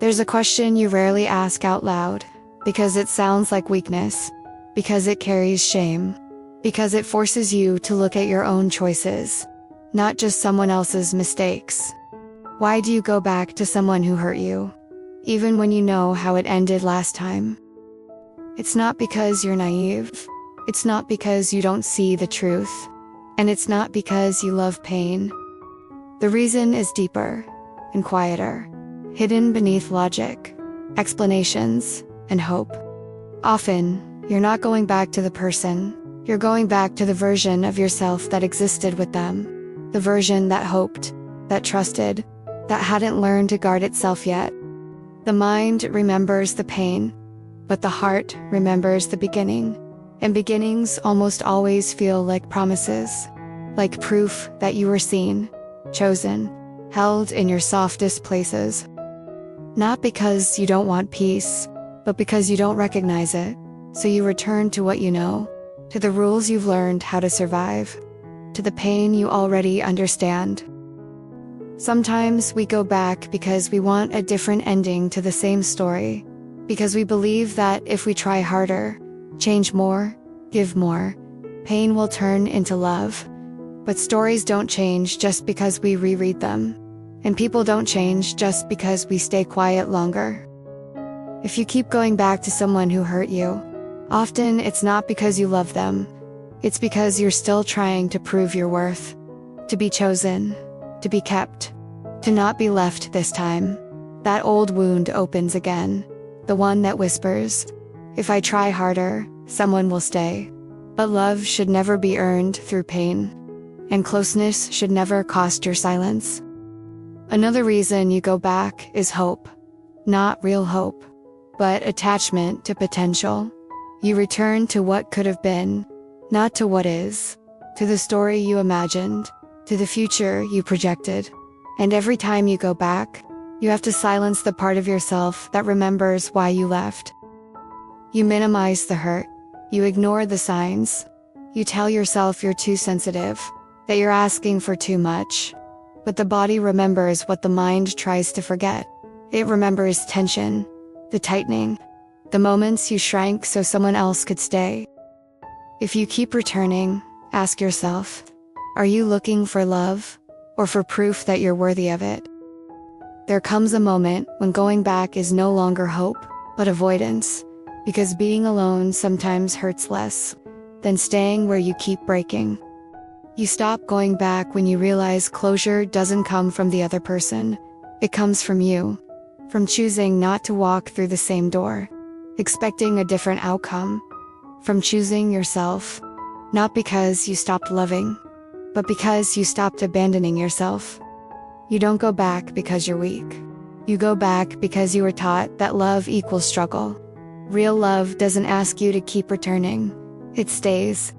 There's a question you rarely ask out loud, because it sounds like weakness, because it carries shame, because it forces you to look at your own choices, not just someone else's mistakes. Why do you go back to someone who hurt you, even when you know how it ended last time? It's not because you're naive. It's not because you don't see the truth. And it's not because you love pain. The reason is deeper and quieter, hidden beneath logic, explanations, and hope. Often, you're not going back to the person. You're going back to the version of yourself that existed with them. The version that hoped, that trusted, that hadn't learned to guard itself yet. The mind remembers the pain, but the heart remembers the beginning. And beginnings almost always feel like promises, like proof that you were seen, chosen, held in your softest places. Not because you don't want peace, but because you don't recognize it. So you return to what you know, to the rules you've learned how to survive, to the pain you already understand. Sometimes we go back because we want a different ending to the same story, because we believe that if we try harder, change more, give more, pain will turn into love. But stories don't change just because we reread them. And people don't change just because we stay quiet longer. If you keep going back to someone who hurt you, often it's not because you love them. It's because you're still trying to prove your worth, to be chosen, to be kept, to not be left this time. That old wound opens again, the one that whispers, if I try harder, someone will stay. But love should never be earned through pain, and closeness should never cost your silence. Another reason you go back is hope. Not real hope, but attachment to potential. You return to what could have been, not to what is, to the story you imagined, to the future you projected. And every time you go back, you have to silence the part of yourself that remembers why you left. You minimize the hurt. You ignore the signs. You tell yourself you're too sensitive, that you're asking for too much. But the body remembers what the mind tries to forget. It remembers tension, the tightening, the moments you shrank so someone else could stay. If you keep returning, ask yourself, are you looking for love, or for proof that you're worthy of it? There comes a moment when going back is no longer hope, but avoidance. Because being alone sometimes hurts less than staying where you keep breaking. You stop going back when you realize closure doesn't come from the other person. It comes from you, from choosing not to walk through the same door, expecting a different outcome, from choosing yourself, not because you stopped loving, but because you stopped abandoning yourself. You don't go back because you're weak. You go back because you were taught that love equals struggle. Real love doesn't ask you to keep returning. It stays,